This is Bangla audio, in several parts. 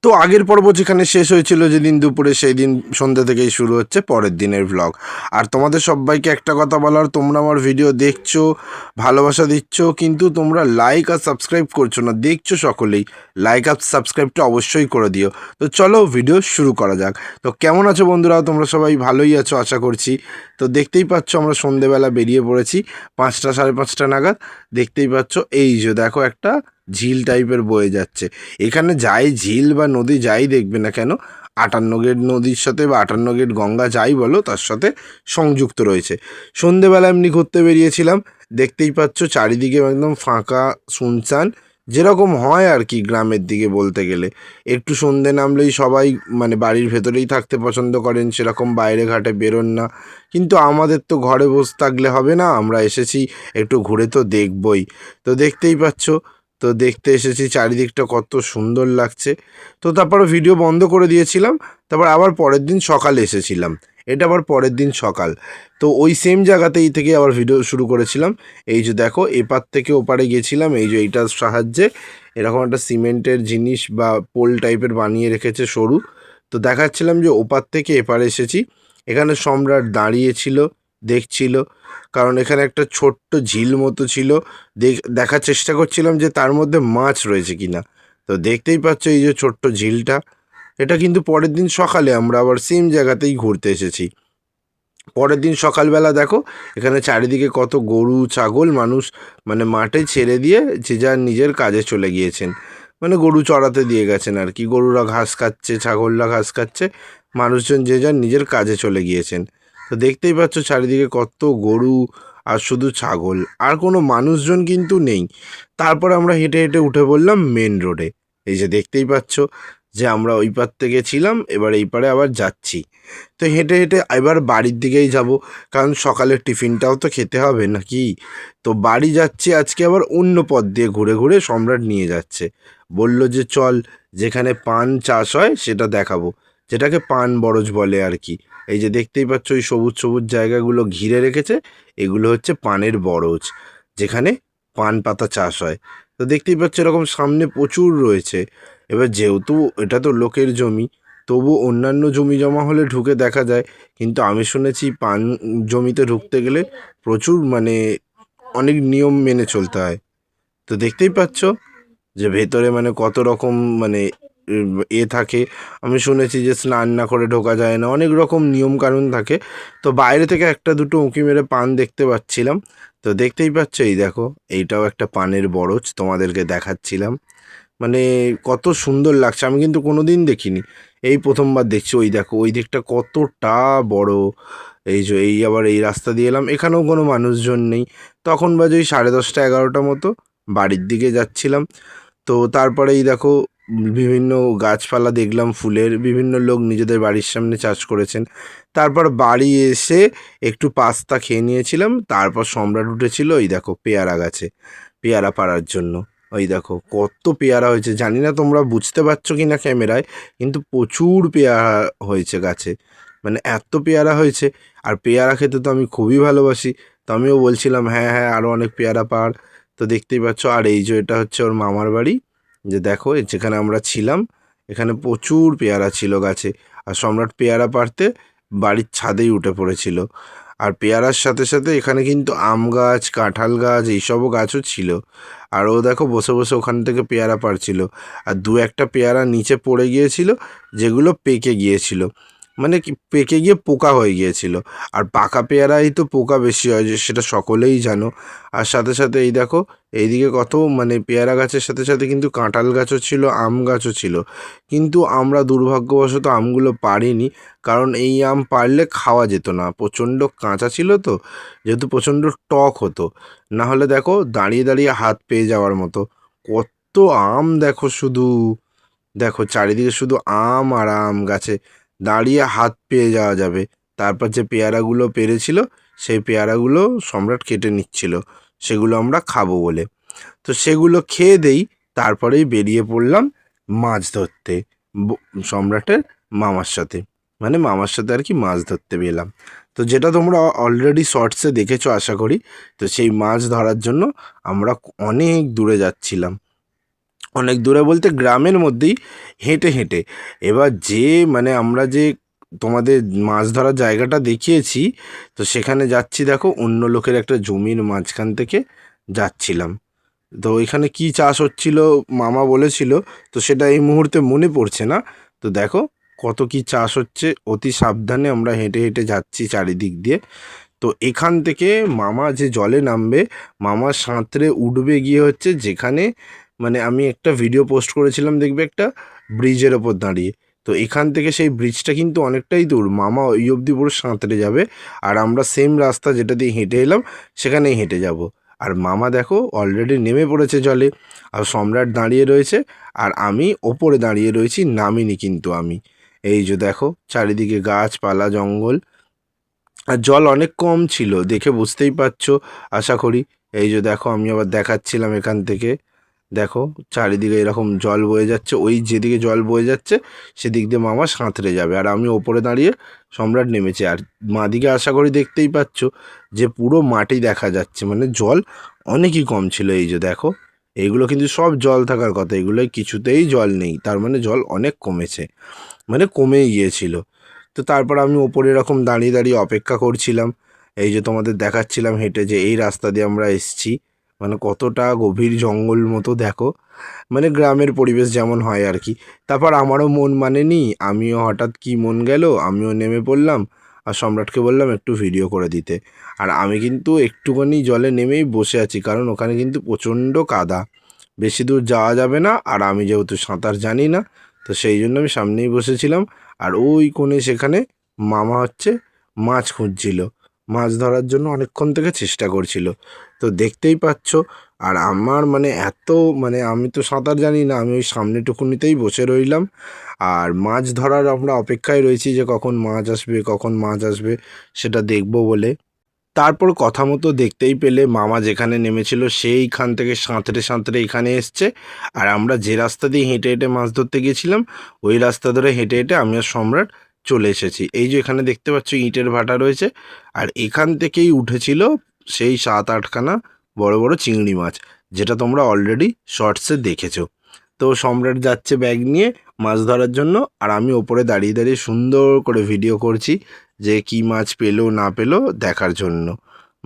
তো আগের পর্ব যেখানে শেষ হয়েছিল যেদিন দুপুরে, সেই দিন সন্ধ্যা থেকেই শুরু হচ্ছে পরের দিনের ভ্লগ। আর তোমাদের সবাইকে একটা কথা বলার, তোমরা আমার ভিডিও দেখছো, ভালোবাসা দিচ্ছ, কিন্তু তোমরা লাইক আর সাবস্ক্রাইব করছো না। দেখছো সকলেই, লাইক আর সাবস্ক্রাইবটা অবশ্যই করে দিও। তো চলো ভিডিও শুরু করা যাক। তো কেমন আছো বন্ধুরা? তোমরা সবাই ভালোই আছো আশা করছি। তো দেখতেই পাচ্ছ আমরা সন্ধেবেলা বেরিয়ে পড়েছি 5টা 5:30 নাগাদ। দেখতেই পাচ্ছ এই যে দেখো একটা ঝিল টাইপের বয়ে যাচ্ছে। এখানে যাই ঝিল বা নদী যাই দেখবে না কেন, 58 গেট নদীর সাথে বা 58 গেট গঙ্গা যাই বলো তার সাথে সংযুক্ত রয়েছে। সন্ধেবেলা এমনি ঘুরতে বেরিয়েছিলাম। দেখতেই পাচ্ছ চারিদিকে একদম ফাঁকা শুনশান, যেরকম হয় আর কি গ্রামের দিকে বলতে গেলে। একটু সন্ধে নামলেই সবাই মানে বাড়ির ভেতরেই থাকতে পছন্দ করেন, সেরকম বাইরে ঘাটে বেরোন না। কিন্তু আমাদের তো ঘরে বসে থাকলে হবে না, আমরা এসেছি একটু ঘুরে তো দেখবই। তো দেখতেই পাচ্ছ, তো দেখতে এসেছি চারিদিকটা কত সুন্দর লাগছে। তো তারপর ভিডিও বন্ধ করে দিয়েছিলাম। তারপর আবার পরের দিন সকালে এসেছিলাম, এটা আবার পরের দিন সকাল। তো ওই সেম জায়গাতেই থেকে আবার ভিডিও শুরু করেছিলাম। এই যে দেখো এপার থেকে ওপারে গিয়েছিলাম, এই যে এইটার সাহায্যে এরকম একটা সিমেন্টের জিনিস বা পোল টাইপের বানিয়ে রেখেছে সরু। তো দেখাচ্ছিলাম যে ওপার থেকে এপারে এসেছি। এখানে সম্রাট দাঁড়িয়েছিল, দেখছিল, কারণ এখানে একটা ছোট্ট ঝিল মতো ছিল। দেখার চেষ্টা করছিলাম যে তার মধ্যে মাছ রয়েছে কিনা। তো দেখতেই পাচ্ছ এই যে ছোট্ট ঝিলটা, এটা কিন্তু পরের দিন সকালে আমরা আবার সেম জায়গাতেই ঘুরতে এসেছি। পরের দিন সকালবেলা দেখো এখানে চারিদিকে কত গরু ছাগল মানুষ মানে মাঠে ছেড়ে দিয়ে যে যার নিজের কাজে চলে গিয়েছেন। মানে গরু চড়াতে দিয়ে গেছেন আর কি, গরুরা ঘাস খাচ্ছে, ছাগলরা ঘাস খাচ্ছে, মানুষজন যে যার নিজের কাজে চলে গিয়েছেন। তো দেখতেই পাচ্ছ চারিদিকে কত গরু আর শুধু ছাগল, আর কোনো মানুষজন কিন্তু নেই। তারপর আমরা হেঁটে হেঁটে উঠে পড়লাম মেন রোডে। এই যে দেখতেই পাচ্ছ যে আমরা ওই পার থেকে ছিলাম, এবার এই পারে আবার যাচ্ছি। তো হেঁটে হেঁটে এবার বাড়ির দিকেই যাব, কারণ সকালের টিফিনটাও তো খেতে হবে নাকি। তো বাড়ি যাচ্ছি আজকে আবার অন্য পথ দিয়ে ঘুরে ঘুরে, সম্রাট নিয়ে যাচ্ছে। বলল যে চল যেখানে পান চাষ হয় সেটা দেখাবো, যেটাকে পান বরজ বলে আর কি। এই যে দেখতেই পাচ্ছ ওই সবুজ সবুজ জায়গাগুলো ঘিরে রেখেছে, এগুলো হচ্ছে পানের বরজ, যেখানে পান পাতা চাষ হয়। তো দেখতেই পাচ্ছ এরকম সামনে প্রচুর রয়েছে। এবার যেহেতু এটা তো লোকের জমি, তবু অন্যান্য জমি জমা হলে ঢুকে দেখা যায়, কিন্তু আমি শুনেছি পান জমিতে ঢুকতে গেলে প্রচুর মানে অনেক নিয়ম মেনে চলতে হয়। তো দেখতেই পাচ্ছ যে ভেতরে মানে কত রকম মানে থাকে। আমি শুনেছি যে স্নান না করে ঢোকা যায় না, অনেক রকম নিয়ম কানুন থাকে। তো বাইরে থেকে একটা দুটো উঁকি মেরে পান দেখতে পাচ্ছিলাম। তো দেখতেই পাচ্ছ এই দেখো, এইটাও একটা পানের বরজ, তোমাদেরকে দেখাচ্ছিলাম। মানে কত সুন্দর লাগছে, আমি কিন্তু কোনোদিন দেখিনি, এই প্রথমবার দেখছি। ওই দেখো ওই দিকটা কতটা বড়। এই যে এই আবার এই রাস্তা দিয়ে এলাম, এখানেও কোনো মানুষজন নেই। তখন বাজে ওই 10:30 11টা মতো, বাড়ির দিকে যাচ্ছিলাম। তো তারপরে এই দেখো বিভিন্ন গাছপালা দেখলাম ফুলের, বিভিন্ন লোক নিজেদের বাড়ির সামনে চাষ করেছেন। তারপর বাড়ি এসে একটু পাস্তা খেয়ে নিয়েছিলাম। তারপর সম্রাট উঠেছিল এই দেখো পেয়ারা গাছে, পেয়ারা পাড়ার জন্য। ওই দেখো কত পেয়ারা হয়েছে, জানি না তোমরা বুঝতে পারছো কি না ক্যামেরায়, কিন্তু প্রচুর পেয়ারা হয়েছে গাছে, মানে এত পেয়ারা হয়েছে। আর পেয়ারা খেতে তো আমি খুবই ভালোবাসি। তো আমিও বলছিলাম হ্যাঁ হ্যাঁ আরও অনেক পেয়ারা পাড়। তো দেখতেই পাচ্ছ, আর এই যে এটা হচ্ছে ওর মামার বাড়ি। যে দেখো যেখানে আমরা ছিলাম, এখানে প্রচুর পেয়ারা ছিল গাছে। আর সম্রাট পেয়ারা পাড়তে বাড়ির ছাদেই উঠে পড়েছিল। আর পেয়ারার সাথে সাথে এখানে কিন্তু আম গাছ, কাঁঠাল গাছ, এইসবও গাছও ছিল। আর ও দেখো বসে বসে ওখান থেকে পেয়ারা পাড়ছিল। আর দু একটা পেয়ারা নিচে পড়ে গিয়েছিল, যেগুলো পেকে গিয়েছিল, মানে কি পেকে গিয়ে পোকা হয়ে গিয়েছিল। আর পাকা পেয়ারাই তো পোকা বেশি হয়, যে সেটা সকলেই জানো। আর সাথে সাথে এই দেখো এইদিকে কত মানে পেয়ারা গাছের সাথে সাথে কিন্তু কাঁঠাল গাছও ছিল, আম গাছও ছিল। কিন্তু আমরা দুর্ভাগ্যবশত আমগুলো পারিনি, কারণ এই আম পারলে খাওয়া যেত না, প্রচণ্ড কাঁচা ছিল তো, যেহেতু প্রচণ্ড টক হতো। না হলে দেখো দাঁড়িয়ে দাঁড়িয়ে হাত পেয়ে যাওয়ার মতো কত আম। দেখো শুধু, দেখো চারিদিকে শুধু আম আর আম, গাছে দাঁড়িয়ে হাত পেয়ে যাওয়া যাবে। তারপর যে পেয়ারাগুলো পেরেছিল, সেই পেয়ারাগুলো সম্রাট কেটে নিচ্ছিল, সেগুলো আমরা খাবো বলে। তো সেগুলো খেয়ে দেই, তারপরেই বেরিয়ে পড়লাম মাছ ধরতে সম্রাটের মামার সাথে। মানে মামার সাথে আর কি মাছ ধরতে গেলাম। তো যেটা তোমরা অলরেডি শর্টসে দেখেছো আশা করি। তো সেই মাছ ধরার জন্য আমরা অনেক দূরে যাচ্ছিলাম, অনেক দূরে বলতে গ্রামের মধ্যেই হেঁটে হেঁটে। এবার যে মানে আমরা যে তোমাদের মাছ ধরার জায়গাটা দেখিয়েছি, তো সেখানে যাচ্ছি দেখো অন্য লোকের একটা জমির মাঝখান থেকে যাচ্ছিলাম। তো এখানে কি চাষ হচ্ছিল মামা বলেছিল, তো সেটা এই মুহূর্তে মনে পড়ছে না। তো দেখো কত কি চাষ হচ্ছে, অতি সাবধানে আমরা হেঁটে হেঁটে যাচ্ছি চারিদিক দিয়ে। তো এখান থেকে মামা যে জলে নামবে, মামা সাঁতরে উঠবে গিয়ে হচ্ছে যেখানে মানে আমি একটা ভিডিও পোস্ট করেছিলাম দেখবে একটা ব্রিজের ওপর দাঁড়িয়ে। তো এখান থেকে সেই ব্রিজটা কিন্তু অনেকটাই দূর, মামা ওই অবধি পুরো সাঁতরে যাবে, আর আমরা সেম রাস্তা যেটা দিয়ে হেঁটে এলাম সেখানেই হেঁটে যাব। আর মামা দেখো অলরেডি নেমে পড়েছে জলে, আর সম্রাট দাঁড়িয়ে রয়েছে, আর আমি ওপরে দাঁড়িয়ে রয়েছি, নামিনি কিন্তু আমি। এই যে দেখো চারিদিকে গাছপালা জঙ্গল, আর জল অনেক কম ছিল দেখে বুঝতেই পারছো আশা করি। এই যে দেখো আমি আবার দেখাচ্ছিলাম এখান থেকে, দেখো চারিদিকে এরকম জল বয়ে যাচ্ছে, ওই যেদিকে জল বয়ে যাচ্ছে সেদিক দিয়ে মামা সাঁতরে যাবে, আর আমি ওপরে দাঁড়িয়ে, সম্রাট নেমেছে। আর মাদিকে আশা করি দেখতেই পাচ্ছ যে পুরো মাটি দেখা যাচ্ছে, মানে জল অনেকই কম ছিল। এই যে দেখো এইগুলো কিন্তু সব জল থাকার কথা, এগুলোয় কিছুতেই জল নেই, তার মানে জল অনেক কমেছে, মানে কমেই গিয়েছিল। তো তারপর আমি ওপরে এরকম দাঁড়িয়ে দাঁড়িয়ে অপেক্ষা করছিলাম। এই যে তোমাদের দেখাচ্ছিলাম হেঁটে যে এই রাস্তা দিয়ে আমরা এসছি, মানে কতটা গভীর জঙ্গল মতো দেখো, মানে গ্রামের পরিবেশ যেমন হয় আর কি। তারপর আমারও মন মানেনি, আমিও হঠাৎ কি মন গেল, আমিও নেমে পড়লাম, আর সম্রাটকে বললাম একটু ভিডিও করে দিতে। আর আমি কিন্তু একটুখানি জলে নেমেই বসে আছি, কারণ ওখানে কিন্তু প্রচণ্ড কাদা, বেশি দূর যাওয়া যাবে না, আর আমি যেহেতু সাঁতার জানি না, তো সেই জন্য আমি সামনেই বসেছিলাম। আর ওই কোণে সেখানে মামা হচ্ছে মাছ খুঁজছিল, মাছ ধরার জন্য অনেকক্ষণ থেকে চেষ্টা করছিল, তো দেখতেই পাচ্ছ। আর আমার মানে এত মানে আমি তো সাঁতার জানি না, আমি ওই সামনেটুকুনিতেই বসে রইলাম, আর মাছ ধরার আমরা অপেক্ষায় রয়েছি যে কখন মাছ আসবে কখন মাছ আসবে সেটা দেখব বলে। তারপর কথা মতো দেখতেই পেলে মামা যেখানে নেমেছিল সেইখান থেকে সাঁতরে সাঁতরে এখানে এসছে, আর আমরা যে রাস্তা দিয়ে হেঁটে হেঁটে মাছ ধরতে গিয়েছিলাম ওই রাস্তা ধরে হেঁটে হেঁটে আমি আর সম্রাট চলে এসেছি। এই যে এখানে দেখতে পাচ্ছ ইটের ভাটা রয়েছে, আর এখান থেকেই উঠেছিল সেই 7-8খানা বড় বড় চিংড়ি মাছ, যেটা তোমরা অলরেডি শর্টসে দেখেছো। তো সম্রাট যাচ্ছে ব্যাগ নিয়ে মাছ ধরার জন্য, আর আমি ওপরে দাঁড়িয়ে দাঁড়িয়ে সুন্দর করে ভিডিও করছি যে কি মাছ পেলো না পেলো দেখার জন্য।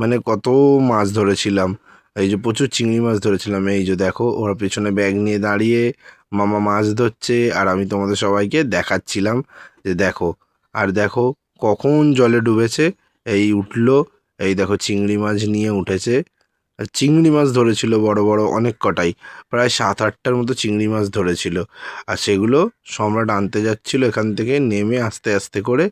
মানে কত মাছ ধরেছিলাম, এই যে প্রচুর চিংড়ি মাছ ধরেছিলাম। এই যে দেখো ওরা পেছনে ব্যাগ নিয়ে দাঁড়িয়ে মামা মাছ ধরছে, আর আমি তোমাদের সবাইকে দেখাচ্ছিলাম যে দেখো। আর দেখো কখন জলে ডুবেছে, এই উঠলো, এই দেখো চিংড়ি মাছ নিয়ে উঠেছে। আর চিংড়ি মাছ ধরেছিল বড় বড় অনেক কটাই, প্রায় 7-8টার মতো চিংড়ি মাছ ধরেছিল। আর সেগুলো সম্রাট আনতে যাচ্ছিল এখান থেকে নেমে আস্তে আস্তে করে।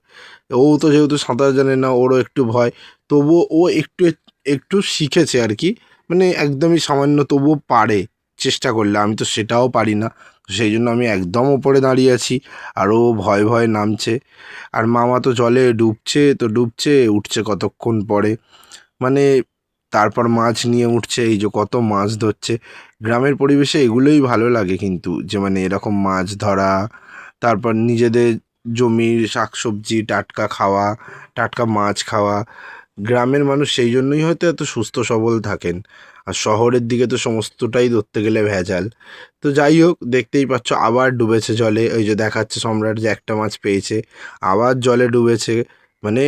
ও তো যেহেতু সাঁতার জানে না, ওরও একটু ভয়, তবুও ও একটু একটু শিখেছে আর কি, মানে একদমই সামান্য, তবুও পারে চেষ্টা করলে, আমি তো সেটাও পারি না। সেই জন্য আমি একদম ওপরে দাঁড়িয়ে আছি, আর ও ভয় ভয় নামছে। আর মামা তো জলে ডুবছে তো ডুবছে, উঠছে কতক্ষণ পরে, মানে তারপর মাছ নিয়ে উঠছে, এই যে কত মাছ ধরছে। গ্রামের পরিবেশে এগুলোই ভালো লাগে কিন্তু, যে মানে এরকম মাছ ধরা, তারপর নিজেদের জমির শাকসবজি টাটকা খাওয়া, টাটকা মাছ খাওয়া। গ্রামের মানুষ সেই জন্যই হয়তো এত সুস্থ সবল থাকেন, আর শহরের দিকে তো সমস্তটাই ধরতে গেলে ভেজাল। তো যাই হোক দেখতেই পাচ্ছ আবার ডুবেছে জলে, ওই যে দেখাচ্ছে সম্রাট যে একটা মাছ পেয়েছে, আবার জলে ডুবেছে। মানে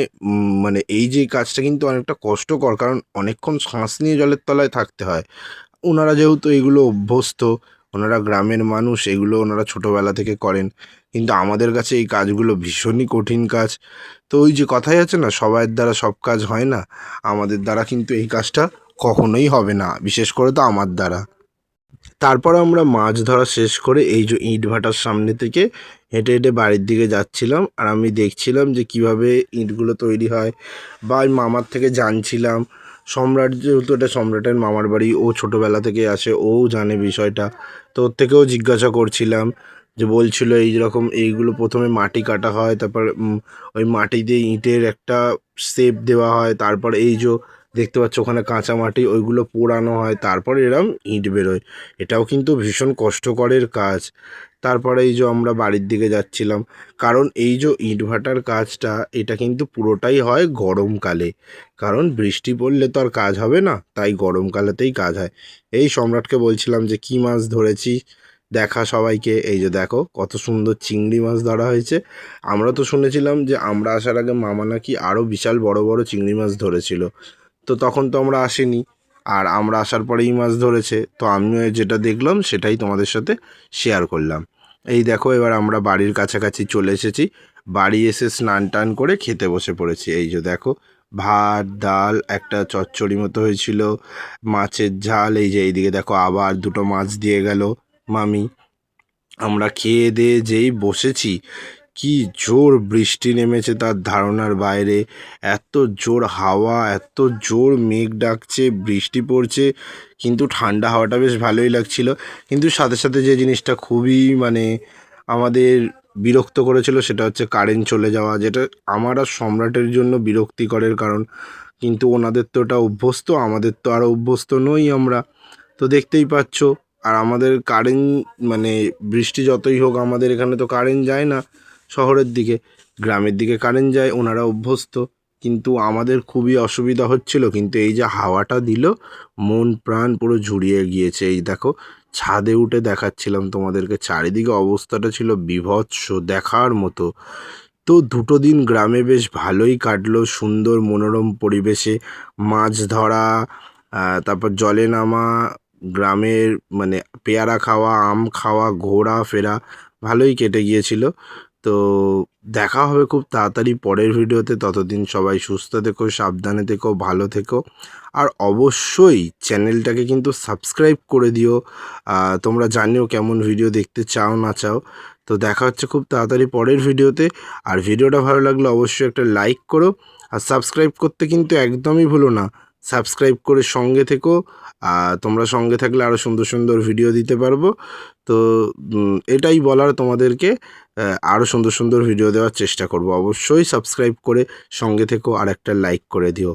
মানে এই যে কাজটা কিন্তু অনেকটা কষ্টকর, কারণ অনেকক্ষণ শ্বাস নিয়ে জলের তলায় থাকতে হয়। ওনারা যেহেতু এগুলো অভ্যস্ত, ওনারা গ্রামের মানুষ, এগুলো ওনারা ছোটোবেলা থেকে করেন, কিন্তু আমাদের কাছে এই কাজগুলো ভীষণই কঠিন কাজ। তো ওই যে কথাই আছে না, সবার দ্বারা সব কাজ হয় না, আমাদের দ্বারা কিন্তু এই কাজটা কখনোই হবে না, বিশেষ করে তো আমার দ্বারা। তারপর আমরা মাছ ধরা শেষ করে এই যে ইটভাটার সামনে থেকে হেঁটে হেঁটে বাড়ির দিকে যাচ্ছিলাম, আর আমি দেখছিলাম যে কিভাবে ইটগুলো তৈরি হয়, বা ওই মামার থেকে জানছিলাম। সম্রাট যেহেতু এটা সম্রাটের মামার বাড়ি, ও ছোটোবেলা থেকে আসে, ও জানে বিষয়টা, তো ওর থেকেও জিজ্ঞাসা করছিলাম, যে বলছিল এই রকম এইগুলো প্রথমে মাটি কাটা হয়, তারপর ওই মাটি দিয়ে ইটের একটা শেপ দেওয়া হয়, তারপর এই যে দেখতে পাচ্ছ ওখানে কাঁচা মাটি ওইগুলো পোড়ানো হয়, তারপর এরম ইট বেরোয়। এটাও কিন্তু ভীষণ কষ্টকরের কাজ। তারপরে এই যে আমরা বাড়ির দিকে যাচ্ছিলাম, কারণ এই যে ইটভাটার কাজটা এটা কিন্তু পুরোটাই হয় গরমকালে, কারণ বৃষ্টি পড়লে তো আর কাজ হবে না, তাই গরমকালেতেই কাজ হয়। এই সম্রাটকে বলছিলাম যে কী মাছ ধরেছি, দেখা সবাইকে। এই যে দেখো কত সুন্দর চিংড়ি মাছ ধরা হয়েছে। আমরা তো শুনেছিলাম যে আমরা আসার আগে মামা নাকি আরও বিশাল বড় বড় চিংড়ি মাছ ধরেছিল, তো তখন তো আমরা আসিনি, আর আমরা আসার পরেই মাছ ধরেছে, তো আমিও যেটা দেখলাম সেটাই তোমাদের সাথে শেয়ার করলাম। এই দেখো এবার আমরা বাড়ির কাছাকাছি চলে এসেছি, বাড়ি এসে স্নান টান করে খেতে বসে পড়েছি। এই যে দেখো ভাত ডাল একটা চচ্চড়ি মতো হয়েছিল, মাছের ঝাল, এই যে এইদিকে দেখো আবার দুটো মাছ দিয়ে গেল মামি। আমরা খেয়ে দিয়ে যেই বসেছি, কি জোর বৃষ্টি নেমেছে তার ধারণার বাইরে। এত জোর হাওয়া, এত জোর মেঘ ডাকছে, বৃষ্টি পড়ছে, কিন্তু ঠান্ডা হাওয়াটা বেশ ভালোই লাগছিল। কিন্তু সাথে সাথে যে জিনিসটা খুবই মানে আমাদের বিরক্ত করেছিল সেটা হচ্ছে কারেন্ট চলে যাওয়া, যেটা আমার আর সম্রাটের জন্য বিরক্তিকরের কারণ। কিন্তু ওনাদের তো ওটা অভ্যস্ত, আমাদের তো আরও অভ্যস্ত নই আমরা, তো দেখতেই পাচ্ছ। আর আমাদের কারেন্ট মানে বৃষ্টি যতই হোক আমাদের এখানে তো কারেন্ট যায় না শহরের দিকে, গ্রামের দিকে কারেন্ট যায়, ওনারা অভ্যস্ত। কিন্তু আমাদের খুবই অসুবিধা হচ্ছিল, কিন্তু এই যে হাওয়াটা দিল মন প্রাণ পুরো জুড়িয়ে গিয়েছে। এই দেখো ছাদে উঠে দেখাচ্ছিলাম তোমাদেরকে, চারিদিকে অবস্থাটা ছিল বীভৎস দেখার মতো। তো দুটো দিন গ্রামে বেশ ভালোই কাটলো, সুন্দর মনোরম পরিবেশে মাছ ধরা, তারপর জলে নামা, গ্রামের মানে পেয়ারা খাওয়া, আম খাওয়া, ঘোরা ফেরা, ভালোই কেটে গিয়েছিল। তো দেখা হবে খুব তাড়াতাড়ি পরের ভিডিওতে, ততদিন সবাই সুস্থ থেকো, সাবধানে থেকো, ভালো থেকো। আর অবশ্যই চ্যানেলটাকে কিন্তু সাবস্ক্রাইব করে দিও। তোমরা জানিও কেমন ভিডিও দেখতে চাও না চাও। তো দেখা হচ্ছে খুব তাড়াতাড়ি পরের ভিডিওতে। আর ভিডিওটা ভালো লাগলে অবশ্যই একটা লাইক করো, আর সাবস্ক্রাইব করতে কিন্তু একদমই ভুলো না। সাবস্ক্রাইব করে সঙ্গে থেকো, তোমরা সঙ্গে থাকলে আরও সুন্দর সুন্দর ভিডিও দিতে পারবো। তো এটাই বলার তোমাদেরকে, আরও সুন্দর সুন্দর ভিডিও দেওয়ার চেষ্টা করব। অবশ্যই সাবস্ক্রাইব করে সঙ্গে থেকো আর একটা লাইক করে দিও।